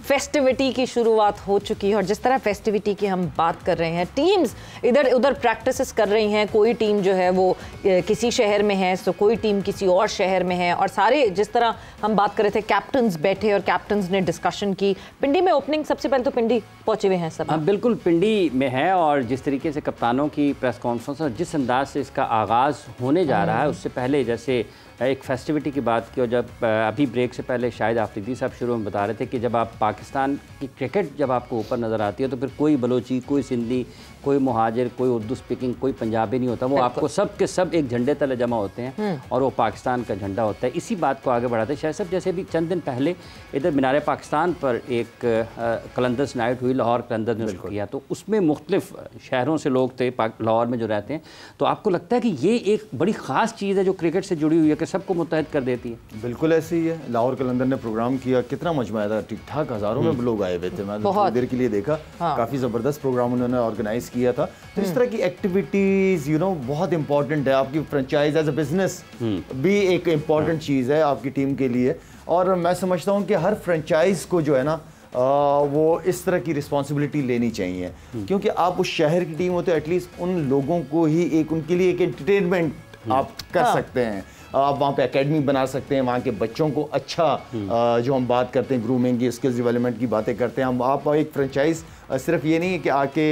Festivity की शुरुआत हो चुकी है और जिस तरह फेस्टिविटी की हम बात कर रहे हैं, टीम्स इधर उधर प्रैक्टिसेस कर रही हैं। कोई टीम जो है वो किसी शहर में है तो कोई टीम किसी और शहर में है, और सारे जिस तरह हम बात कर रहे थे कैप्टन्स बैठे और कैप्टन्स ने डिस्कशन की। पिंडी में ओपनिंग सबसे पहले तो पिंडी पहुंचे हुए हैं सब। हाँ बिल्कुल, पिंडी में है और जिस तरीके से कप्तानों की प्रेस कॉन्फ्रेंस और जिस अंदाज से इसका आगाज़ होने जा रहा है, उससे पहले जैसे एक फेस्टिविटी की बात की, और जब अभी ब्रेक से पहले शायद आफरीदी साहब शुरू में बता रहे थे कि जब आप पाकिस्तान की क्रिकेट जब आपको ऊपर नज़र आती है तो फिर कोई बलोची, कोई सिंधी, कोई मुहाजिर, कोई उर्दू स्पीकिंग, कोई पंजाबी नहीं होता। वो आपको सब के सब एक झंडे तले जमा होते हैं और वो पाकिस्तान का झंडा होता है। इसी बात को आगे बढ़ाते हैं। शायद साहब जैसे भी चंद दिन पहले इधर मीनार पाकिस्तान पर एक कलंदर्स नाइट हुई, लाहौर कलंदर्स ने किया, तो उसमें मुख्तलिफ शहरों से लोग थे लाहौर में जो रहते हैं। तो आपको लगता है कि ये एक बड़ी ख़ास चीज़ है जो क्रिकेट से जुड़ी हुई है कि सबको मुत्तहद कर देती है? बिल्कुल ऐसे ही है। लाहौर कलंदर ने प्रोग्राम किया, कितना मजमा आया था, ठीक ठाक हज़ारों में लोग आए हुए थे। मैं थोड़ी देर के लिए देखा, काफ़ी ज़बरदस्त प्रोग्राम उन्होंने ऑर्गेनाइज किया था। तो इस तरह की एक्टिविटीज़ बहुत इंपॉर्टेंट है। आपकी फ्रेंचाइज एज अ बिजनेस भी एक इम्पॉर्टेंट चीज़ है आपकी टीम के लिए। और मैं समझता हूँ कि हर फ्रेंचाइज को जो है ना वो इस तरह की रिस्पॉन्सिबिलिटी लेनी चाहिए, क्योंकि आप उस शहर की टीम होते एटलीस्ट उन लोगों को ही उनके लिए एक एंटरटेनमेंट आप कर सकते हैं। आप वहाँ पे एकेडमी बना सकते हैं, वहाँ के बच्चों को अच्छा जो हम बात करते हैं ग्रूमिंग की, स्किल्स डेवलपमेंट की बातें करते हैं हम। आप एक फ्रेंचाइज सिर्फ ये नहीं है कि आके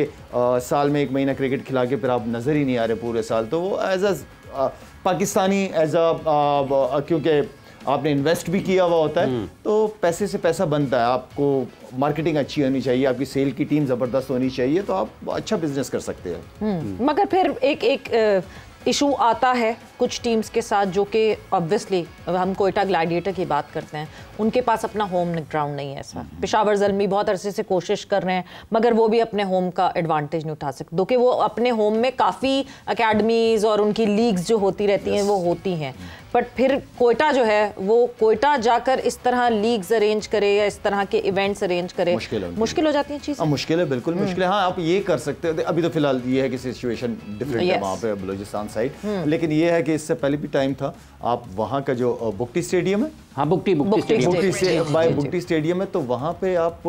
साल में 1 महीना क्रिकेट खिला के फिर आप नज़र ही नहीं आ रहे पूरे साल। तो वो as a Pakistani as a क्योंकि आपने इन्वेस्ट भी किया हुआ होता है तो पैसे से पैसा बनता है। आपको मार्केटिंग अच्छी होनी चाहिए, आपकी सेल की टीम ज़बरदस्त होनी चाहिए, तो आप अच्छा बिजनेस कर सकते हैं। मगर फिर एक इशू आता है कुछ टीम्स के साथ, जो कि ऑब्वियसली हम कोयटा ग्लैडिएटर की बात करते हैं, उनके पास अपना होम ग्राउंड नहीं है। ऐसा पेशावर ज़ल्मी बहुत अरसे से कोशिश कर रहे हैं मगर वो भी अपने होम का एडवांटेज नहीं उठा सकते, दो कि वो अपने होम में काफ़ी अकेडमीज़ और उनकी लीग्स जो होती रहती हैं वो होती हैं। बट फिर कोयटा जो है वो कोयटा जाकर इस तरह लीग्स अरेंज करे या इस तरह के इवेंट्स अरेंज करे, मुश्किल हो जाती है चीज़। मुश्किल है, बिल्कुल मुश्किल है। हाँ, आप ये कर सकते हो। अभी तो फिलहाल ये है कि सिचुएशन डिफरेंट है वहाँ पे बलूचिस्तान साइड, लेकिन ये है कि इससे पहले भी टाइम था। आप वहाँ का जो बुगटी स्टेडियम है, हाँ बुगटी स्टेडियम है, तो वहाँ पे आप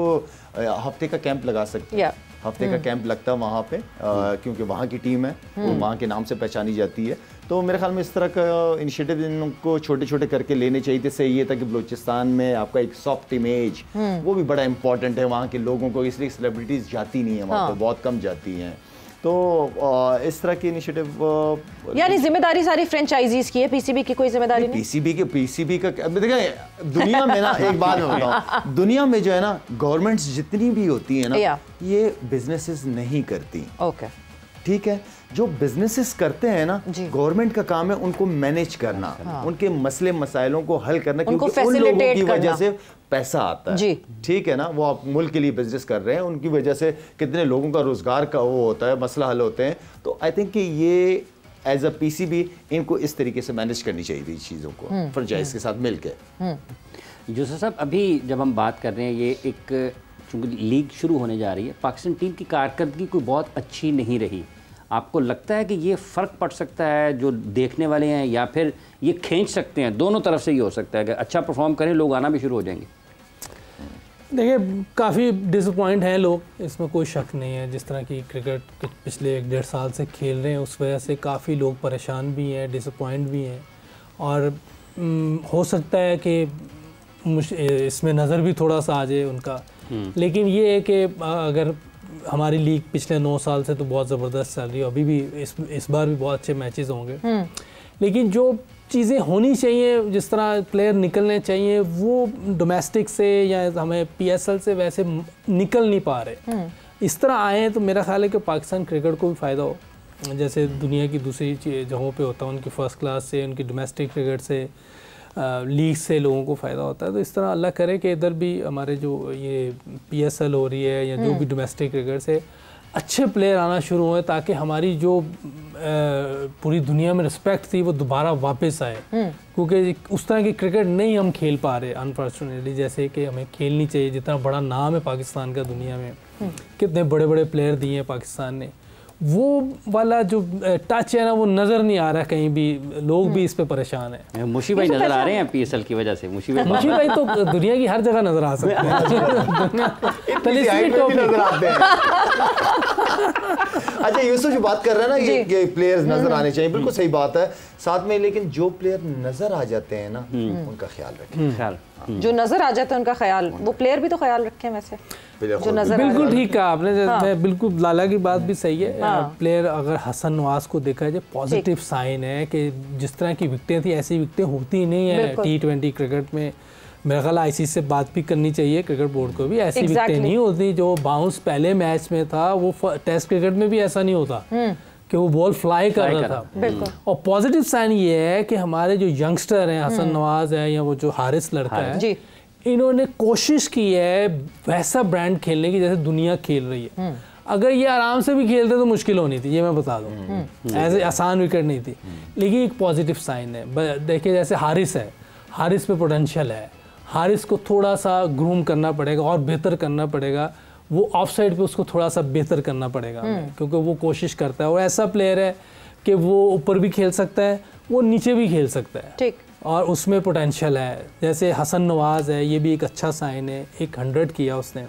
हफ्ते का कैंप लगा सकते हैं। हफ्ते का कैंप लगता है वहाँ पे क्योंकि वहाँ की टीम है वो वहाँ के नाम से पहचानी जाती है। तो मेरे ख्याल में इस तरह का इनिशिएटिव इनको छोटे छोटे करके लेने चाहिए। इससे ये था कि बलूचिस्तान में आपका एक सॉफ्ट इमेज वो भी बड़ा इंपॉर्टेंट है वहाँ के लोगों को, इसलिए सेलिब्रिटीज़ जाती नहीं है वहाँ पे, बहुत कम जाती हैं। तो इस तरह की इनिशिएटिव, यानी जिम्मेदारी सारी फ्रेंचाइजीज की है, पीसीबी की कोई जिम्मेदारी नहीं। पीसीबी का देखिए दुनिया में ना एक बात मैं बताऊं, दुनिया में जो है ना गवर्नमेंट्स जितनी भी होती है ना ये बिजनेसेस नहीं करती। ओके, ठीक है, जो बिजनेसेस करते हैं ना गवर्नमेंट का काम है उनको मैनेज करना, उनके मसले मसाइलों को हल करना, क्योंकि उन लोगों की वजह से पैसा आता है। ठीक है ना, वो आप मुल्क के लिए बिजनेस कर रहे हैं, उनकी वजह से कितने लोगों का रोजगार का वो होता है, मसला हल होते हैं। तो आई थिंक कि ये एज अ पीसीबी इनको इस तरीके से मैनेज करनी चाहिए थी चीज़ों को फ्रेंचाइज के साथ मिलकर। यूसुफ साहब, अभी जब हम बात कर रहे हैं ये एक चूँकि लीग शुरू होने जा रही है, पाकिस्तान टीम की कारकर्दगी कोई बहुत अच्छी नहीं रही, आपको लगता है कि ये फ़र्क पड़ सकता है जो देखने वाले हैं, या फिर ये खींच सकते हैं? दोनों तरफ से ही हो सकता है कि अच्छा परफॉर्म करें लोग आना भी शुरू हो जाएंगे। देखिए काफ़ी डिसअपॉइंट हैं लोग, इसमें कोई शक नहीं है। जिस तरह की क्रिकेट पिछले 1-1.5 साल से खेल रहे हैं उस वजह से काफ़ी लोग परेशान भी हैं, डिसअपॉइंट भी हैं, और हो सकता है कि इसमें नज़र भी थोड़ा सा आ जाए उनका। लेकिन ये है कि अगर हमारी लीग पिछले 9 साल से तो बहुत ज़बरदस्त चल रही है, अभी भी इस बार भी बहुत अच्छे मैचेस होंगे, लेकिन जो चीज़ें होनी चाहिए, जिस तरह प्लेयर निकलने चाहिए, वो डोमेस्टिक से या हमें पीएसएल से वैसे निकल नहीं पा रहे। इस तरह आए तो मेरा ख्याल है कि पाकिस्तान क्रिकेट को भी फ़ायदा हो, जैसे दुनिया की दूसरी जगहों पे होता है, उनकी फ़र्स्ट क्लास से, उनकी डोमेस्टिक क्रिकेट से, लीग से लोगों को फ़ायदा होता है। तो इस तरह अल्लाह करे कि इधर भी हमारे जो ये पीएसएल हो रही है या जो भी डोमेस्टिक क्रिकेट से अच्छे प्लेयर आना शुरू हुए, ताकि हमारी जो पूरी दुनिया में रिस्पेक्ट थी वो दोबारा वापस आए, क्योंकि उस तरह की क्रिकेट नहीं हम खेल पा रहे अनफॉर्चुनेटली, जैसे कि हमें खेलनी चाहिए। जितना बड़ा नाम है पाकिस्तान का दुनिया में, कितने बड़े बड़े प्लेयर दिए हैं पाकिस्तान ने, वो वाला जो टच है ना वो नज़र नहीं आ रहा कहीं भी, लोग भी इस पे परेशान हैं। मुशी भाई नज़र आ रहे हैं PSL की वजह से। मुशी भाई तो दुनिया की हर जगह नज़र आ सकते हैं। नजर आते हैं। अच्छा यूसुफ जो बात कर रहे हैं ना ये प्लेयर्स नजर आने चाहिए, बिल्कुल सही बात है। साथ में लेकिन जो प्लेयर नजर आ जाते हैं ना उनका ख्याल रखें। जो नजर आ जाता है उनका ख्याल, वो प्लेयर भी तो ख्याल रखें वैसे जो नजर। बिल्कुल ठीक कहा आपने, बिल्कुल लाला की बात भी सही है। प्लेयर अगर हसन नवाज को देखा जाए पॉजिटिव साइन है कि जिस तरह की विकेटें थी ऐसी विकेटें होती नहीं है T20 क्रिकेट में। मेरा ख्याल ICC से बात भी करनी चाहिए क्रिकेट बोर्ड को भी, ऐसी विकेटें नहीं होती। जो बाउंस पहले मैच में था वो टेस्ट क्रिकेट में भी ऐसा नहीं होता कि वो बॉल फ्लाई कर रहा था। और पॉजिटिव साइन ये है कि हमारे जो यंगस्टर हैं, हसन नवाज है या वो जो हारिस लड़का है, इन्होंने कोशिश की है वैसा ब्रांड खेलने की जैसे दुनिया खेल रही है। अगर ये आराम से भी खेलते तो मुश्किल होनी थी, ये मैं बता दूं। ऐसे आसान विकेट नहीं थी, लेकिन एक पॉजिटिव साइन है। देखिए जैसे हारिस है, हारिस पे पोटेंशियल है, हारिस को थोड़ा सा ग्रूम करना पड़ेगा और बेहतर करना पड़ेगा। वो ऑफ साइड पे उसको थोड़ा सा बेहतर करना पड़ेगा क्योंकि वो कोशिश करता है। वो ऐसा प्लेयर है कि वो ऊपर भी खेल सकता है, वो नीचे भी खेल सकता है, ठीक, और उसमें पोटेंशियल है। जैसे हसन नवाज है, ये भी एक अच्छा साइन है। 100 किया उसने,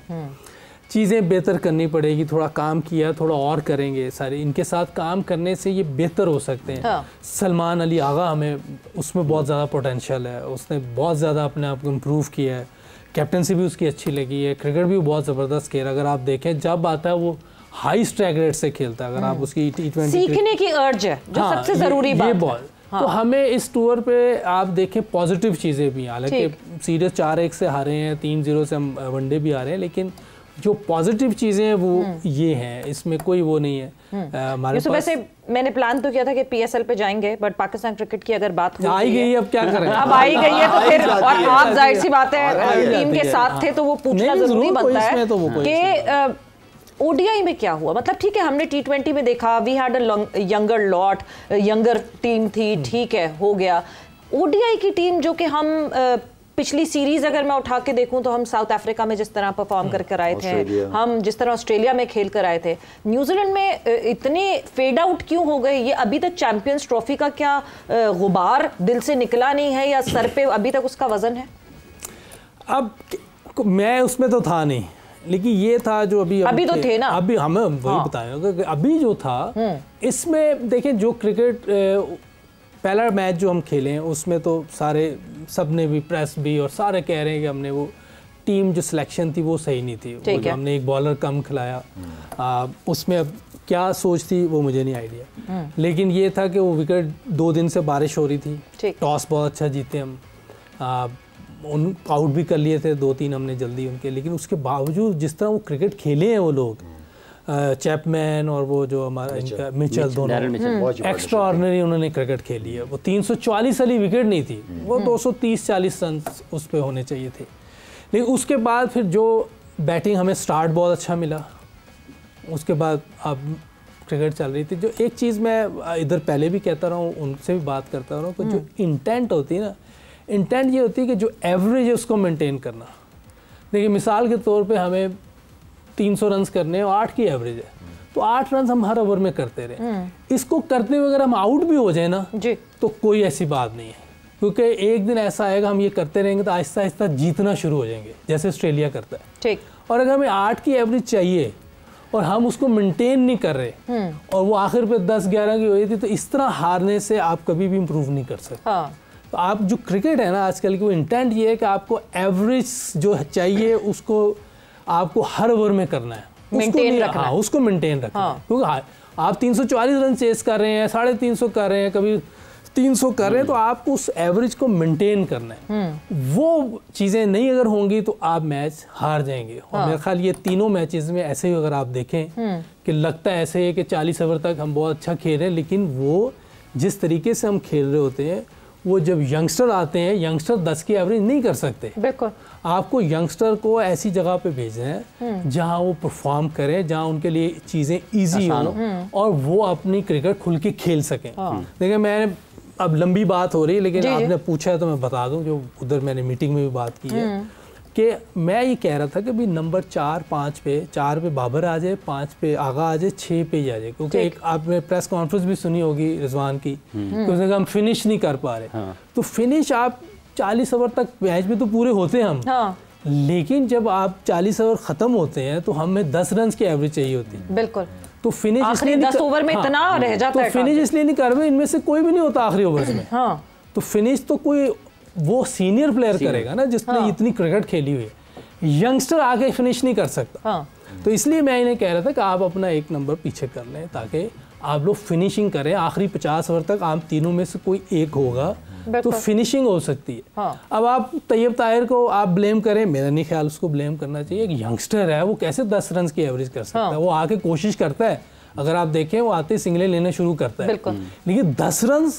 चीज़ें बेहतर करनी पड़ेगी। थोड़ा काम किया, थोड़ा और करेंगे सारे, इनके साथ काम करने से ये बेहतर हो सकते हैं। सलमान अली आगा, हमें उसमें बहुत ज़्यादा पोटेंशियल है, उसने बहुत ज़्यादा अपने आप को इम्प्रूव किया है। कैप्टनसी भी उसकी अच्छी लगी है, क्रिकेट भी बहुत ज़बरदस्त खेल। अगर आप देखें जब आता है वो हाई स्ट्राइक रेट से खेलता है। अगर आप उसकी T20 सीखने की अर्ज है जो सबसे ज़रूरी बात है। बॉल तो हमें इस टूर पे आप देखें पॉजिटिव चीज़ें भी, हालांकि सीरीज 4-1 से हारे हैं, 3-0 से हम वनडे भी हारे हैं, लेकिन जो पॉजिटिव चीज़ें हैं वो ये हैं, इसमें कोई वो नहीं है हमारे पास। वैसे मैंने प्लान तो किया था कि PSL पे जाएंगे, बट पाकिस्तान क्रिकेट की अगर बात हो आई गई, अब क्या करें। अब आई गई है तो फिर, और आप जाहिर सी बात है टीम के साथ थे तो वो पूछना जरूरी बनता है कि ODI में क्या हुआ। मतलब ठीक है हमने T20 में देखा, we had a younger lot, younger team थी, ठीक है हो गया। ODI की टीम जो कि हम पिछली सीरीज अगर मैं उठा के देखूं तो हम साउथ अफ्रीका में जिस तरह परफॉर्म करके आए थे, हम जिस तरह ऑस्ट्रेलिया में खेल कर आए थे, न्यूजीलैंड में इतने फेड आउट क्यों हो गए? ये अभी तक चैंपियंस ट्रॉफी का क्या गुबार दिल से निकला नहीं है या सर पे अभी तक उसका वजन है? अब मैं उसमें तो था नहीं, लेकिन ये था जो अभी तो थे ना, अभी हमें वही बताएं। अभी जो था इसमें देखें, जो क्रिकेट पहला मैच जो हम खेले हैं उसमें तो सारे सब ने भी, प्रेस भी और सारे कह रहे हैं कि हमने वो टीम जो सिलेक्शन थी वो सही नहीं थी, हमने एक बॉलर कम खिलाया। उसमें अब क्या सोच थी वो मुझे नहीं आइडिया, लेकिन ये था कि वो विकेट 2 दिन से बारिश हो रही थी, टॉस बहुत अच्छा जीते हम, उन आउट भी कर लिए थे 2-3 हमने जल्दी उनके, लेकिन उसके बावजूद जिस तरह वो क्रिकेट खेले हैं वो लोग, चैपमैन और वो जो हमारा इनका मिचेल, दोनों एक्स्ट्रा ऑर्डिनरी उन्होंने क्रिकेट खेली है। वो 340 वाली विकेट नहीं थी, वो 230-40 रन उस पे होने चाहिए थे। लेकिन उसके बाद फिर जो बैटिंग हमें स्टार्ट बहुत अच्छा मिला, उसके बाद अब क्रिकेट चल रही थी। जो एक चीज़ मैं इधर पहले भी कहता रहा हूँ, उनसे भी बात करता रहा हूँ कि जो इंटेंट होती है ना, इंटेंट ये होती है कि जो एवरेज है उसको मेंटेन करना। देखिए मिसाल के तौर पे हमें 300 रन करने हैं और 8 की एवरेज है, तो 8 रन हम हर ओवर में करते रहे। इसको करते हुए अगर हम आउट भी हो जाए ना तो कोई ऐसी बात नहीं है, क्योंकि एक दिन ऐसा आएगा हम ये करते रहेंगे तो आहिस्ता आहिस्ता जीतना शुरू हो जाएंगे, जैसे ऑस्ट्रेलिया करता है। ठीक। और अगर हमें 8 की एवरेज चाहिए और हम उसको मेंटेन नहीं कर रहे और वो आखिर पे 10-11 की हुई थी, तो इस तरह हारने से आप कभी भी इम्प्रूव नहीं कर सकते। तो आप जो क्रिकेट है ना आजकल की, वो इंटेंट ये है कि आपको एवरेज जो चाहिए उसको आपको हर ओवर में करना है, मेंटेन रखना है, उसको मेंटेन रखना है। क्योंकि आप 340 रन चेस कर रहे हैं, 350 कर रहे हैं, कभी 300 कर रहे हैं, तो आपको उस एवरेज को मेंटेन करना है। वो चीज़ें नहीं अगर होंगी तो आप मैच हार जाएंगे। और मेरे ख्याल ये तीनों मैचेस में ऐसे ही अगर आप देखें कि लगता है ऐसे है कि 40 ओवर तक हम बहुत अच्छा खेल रहे हैं, लेकिन वो जिस तरीके से हम खेल रहे होते हैं, वो जब यंगस्टर आते हैं, यंगस्टर 10 की एवरेज नहीं कर सकते। बिल्कुल। आपको यंगस्टर को ऐसी जगह पे भेजना है जहां वो परफॉर्म करें, जहां उनके लिए चीज़ें ईजी हो और वो अपनी क्रिकेट खुल के खेल सकें। देखिए मैंने, अब लंबी बात हो रही है लेकिन आपने पूछा है तो मैं बता दूं, जो उधर मैंने मीटिंग में भी बात की है कि मैं ये कह रहा था कि भाई नंबर 4-5 पे, 4 पे बाबर आ जाए, 5 पे आगा आ जाए, 6 पे ही आ जाए, क्योंकि एक आपने प्रेस कॉन्फ्रेंस भी सुनी होगी रिजवान की कि उसने कहा हम फिनिश नहीं कर पा रहे। तो फिनिश आप 40 ओवर तक मैच में तो पूरे होते हैं हम, लेकिन जब आप 40 ओवर ख़त्म होते हैं तो हमें 10 रन की एवरेज चाहिए होती है। बिल्कुल। तो फिनिश इसलिए 10 ओवर में इतना रह जाता है, तो फिनिश इसलिए नहीं कर रहे, इनमें से कोई भी नहीं होता आखिरी ओवर्स में। तो फिनिश तो कोई वो सीनियर प्लेयर करेगा ना जिसने इतनी क्रिकेट खेली हुई है, यंगस्टर आके फिनिश नहीं कर सकता। तो इसलिए मैं इन्हें कह रहा था कि आप अपना एक नंबर पीछे कर लें ताकि आप लोग फिनिशिंग करें। आखिरी 50 ओवर तक आप तीनों में से कोई एक होगा तो फिनिशिंग हो सकती है। अब आप तैयब ताहिर को आप ब्लेम करें, मेरा नहीं ख्याल उसको ब्लेम करना चाहिए। एक यंगस्टर है, वो कैसे 10 रन की एवरेज कर सकता है? वो आके कोशिश करता है, अगर आप देखें वो आते सिंगलें लेना शुरू करता है, लेकिन 10 रन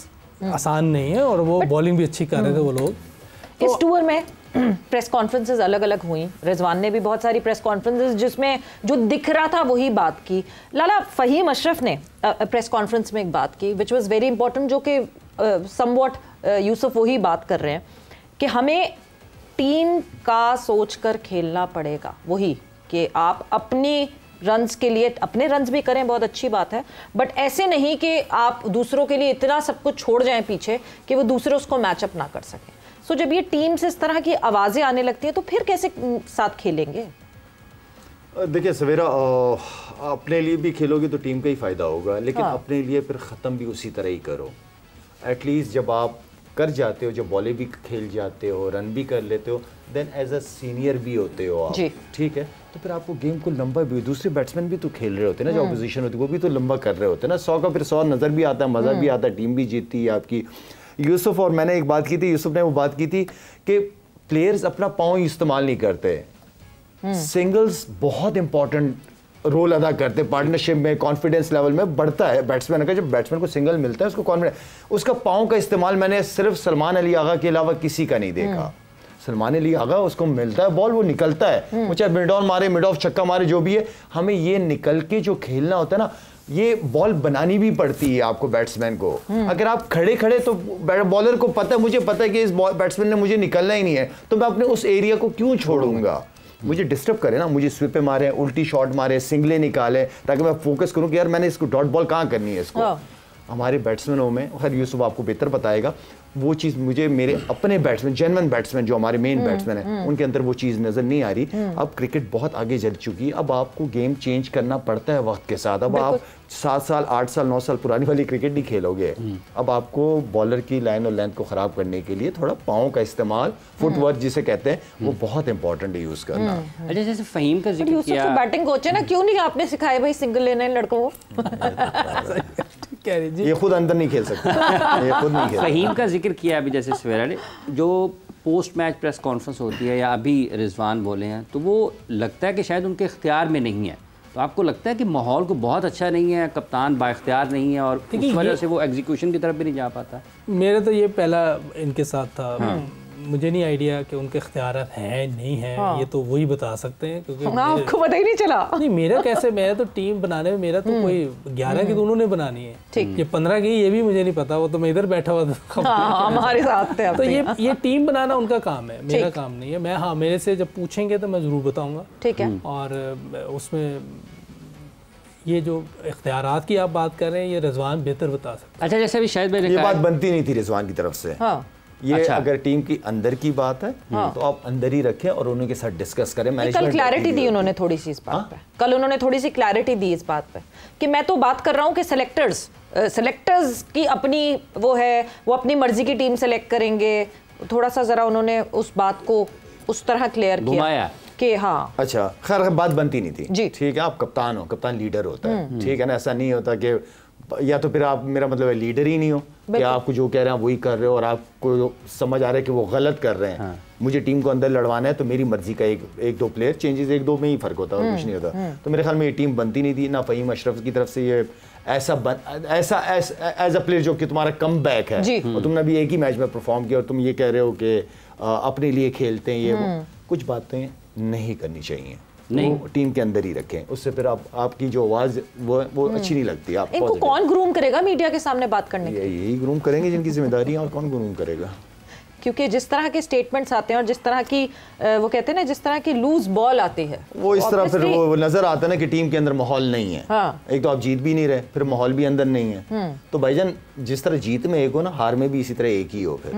आसान नहीं है। और वो बॉलिंग भी अच्छी कर रहे थे वो लोग। इस टूर में प्रेस कॉन्फ्रेंसेस अलग अलग हुई, रिजवान ने भी बहुत सारी प्रेस कॉन्फ्रेंसेस जिसमें जो दिख रहा था वही बात की। लाला फ़हीम अशरफ ने प्रेस कॉन्फ्रेंस में एक बात की विच वाज वेरी इंपॉर्टेंट, जो कि समवॉट यूसुफ वही बात कर रहे हैं कि हमें टीम का सोचकर खेलना पड़ेगा। वही कि आप अपनी रन्स के लिए अपने रन्स भी करें, बहुत अच्छी बात है, बट ऐसे नहीं कि आप दूसरों के लिए इतना सब कुछ छोड़ जाएं पीछे कि वो दूसरे उसको मैचअप ना कर सकें। सो जब ये टीम से इस तरह की आवाज़ें आने लगती हैं तो फिर कैसे साथ खेलेंगे? देखिए सवेरा, अपने लिए भी खेलोगे तो टीम का ही फ़ायदा होगा, लेकिन अपने लिए फिर ख़त्म भी उसी तरह ही करो। एटलीस्ट जब आप कर जाते हो, जब बॉले भी खेल जाते हो, रन भी कर लेते हो, देन एज अ सीनियर भी होते हो आप, ठीक है, तो फिर आपको गेम को लंबा भी, दूसरे बैट्समैन भी तो खेल रहे होते हैं ना, जो अपोजिशन होती है वो भी तो लंबा कर रहे होते हैं ना। 100 का फिर 100 नज़र भी आता है, मज़ा भी आता है, टीम भी जीतती है आपकी। यूसुफ और मैंने एक बात की थी, यूसुफ ने वो बात की थी कि प्लेयर्स अपना पाँव इस्तेमाल नहीं करते। सिंगल्स बहुत इंपॉर्टेंट रोल अदा करते हैं पार्टनरशिप में, कॉन्फिडेंस लेवल में बढ़ता है बैट्समैन का। जब बैट्समैन को सिंगल मिलता है उसको कॉन्फिडेंस, उसका पाँव का इस्तेमाल मैंने सिर्फ सलमान अली आगा के अलावा किसी का नहीं देखा। सलमान अली आगा उसको मिलता है बॉल, वो निकलता है, वो चाहे मिड ऑन मारे, मिड ऑफ छक्का मारे, जो भी है, हमें ये निकल के जो खेलना होता है ना, ये बॉल बनानी भी पड़ती है आपको बैट्समैन को। अगर आप खड़े खड़े, तो बॉलर को पता है, मुझे पता है कि इस बैट्समैन ने मुझे निकलना ही नहीं है, तो मैं अपने उस एरिया को क्यों छोड़ूंगा? मुझे डिस्टर्ब करे ना, मुझे स्विप पे मारे, उल्टी शॉट मारे, सिंगले निकाले, ताकि मैं फोकस करूं कि यार मैंने इसको डॉट बॉल कहाँ करनी है इसको। हमारे बैट्समैनों में, खैर यूसुफ आपको बेहतर बताएगा, वो चीज़ मुझे मेरे अपने बैट्समैन, जेन्युइन बैट्समैन जो हमारे मेन बैट्समैन हैं, उनके अंदर वो चीज़ नज़र नहीं आ रही। अब क्रिकेट बहुत आगे चल चुकी है, अब आपको गेम चेंज करना पड़ता है वक्त के साथ। अब आप 7 साल 8 साल 9 साल पुरानी वाली क्रिकेट नहीं खेलोगे। अब आपको बॉलर की लाइन और लेंथ को ख़राब करने के लिए थोड़ा पाँव का इस्तेमाल, फुटवर्क जिसे कहते हैं, वो बहुत इंपॉर्टेंट है यूज़ करना। अच्छा, जैसे फ़हीम का जिक्र किया, बैटिंग कोच है ना, क्यों नहीं आपने सिखाया भाई सिंगल लेने लड़कों को? ये खुद अंदर नहीं खेल सकते, ये खुद नहीं खेल। फ़हीम का जिक्र किया अभी जैसे सवेरा ने, जो पोस्ट मैच प्रेस कॉन्फ्रेंस होती है या अभी रिजवान बोले हैं, तो वो लगता है कि शायद उनके इख्तियार में नहीं है। तो आपको लगता है कि माहौल को बहुत अच्छा नहीं है, कप्तान बाइख्तियार नहीं है और इस वजह से वो एग्जीक्यूशन की तरफ भी नहीं जा पाता? मेरा तो ये पहला इनके साथ था। मुझे नहीं आइडिया कि उनके इख्तियारात हैं नहीं हैं, ये तो वही बता सकते हैं, क्योंकि आपको पता ही नहीं चला। नहीं, मेरा कैसे, मैं तो टीम बनाने में मेरा तो कोई 11 की तो उन्होंने बनानी है, ये 15 की ये भी मुझे नहीं पता, वो तो मैं इधर बैठा हुआ था, हमारे साथ थे। तो ये टीम बनाना उनका काम है, मेरा काम नहीं है। मैं, हाँ, मेरे से जब पूछेंगे तो मैं ज़रूर बताऊँगा, ठीक है। और उसमें ये जो इख्तियारात की आप बात कर रहे हैं, ये रिजवान बेहतर बता सकते हैं। अच्छा, जैसे भी शायद मैंने ये बात बनती नहीं थी रिजवान की तरफ से। ये अच्छा। अगर टीम की अंदर की बात है तो आप अंदर ही रखें और उनके साथ डिस्कस करें। कल क्लैरिटी दी उन्होंने थोड़ी सी इस बात पे, कल उन्होंने थोड़ी सी क्लैरिटी दी इस बात पे कि मैं तो बात कर रहा हूँ कि सेलेक्टर्स की अपनी वो है, वो अपनी मर्जी की टीम सेलेक्ट करेंगे। थोड़ा सा जरा उन्होंने उस बात को उस तरह क्लियर किया कि हाँ, अच्छा, खैर बात बनती नहीं थी, ठीक है। आप कप्तान हो, कप्तान लीडर होता है, ठीक है ना। ऐसा नहीं होता कि या तो फिर आप, मेरा मतलब है, लीडर ही नहीं हो कि आपको जो कह रहे हैं वही कर रहे हो और आपको समझ आ रहा है कि वो गलत कर रहे हैं। मुझे टीम को अंदर लड़वाना है तो मेरी मर्जी का एक दो प्लेयर चेंजेस, 1-2 में ही फर्क होता है और कुछ नहीं होता। तो मेरे ख्याल में ये टीम बनती नहीं थी ना। फ़हीम अशरफ की तरफ से ये ऐसा एज अ प्लेयर जो कि तुम्हारा कम बैक है और तुमने अभी एक ही मैच में परफॉर्म किया और तुम ये कह रहे हो कि अपने लिए खेलते हैं, ये कुछ बातें नहीं करनी चाहिए, नहीं, वो टीम के अंदर ही रखें। उससे फिर आपकी जो आवाज़ वो अच्छी नहीं लगती। आप इनको कौन ग्रूम करेगा मीडिया के सामने बात करने के लिए? यही ग्रूम करेंगे जिनकी जिम्मेदारी है, और कौन ग्रूम करेगा? क्योंकि जिस तरह के स्टेटमेंट्स आते हैं और जिस तरह की वो कहते हैं ना, जिस तरह की लूज बॉल आती है, वो इस तरह फिर वो नजर आता है ना कि टीम के अंदर माहौल नहीं है। हाँ। एक तो आप जीत भी नहीं रहे, फिर माहौल भी अंदर नहीं है। तो भाईजान जिस तरह जीत में एक हो ना, हार में भी इसी तरह एक ही हो फिर।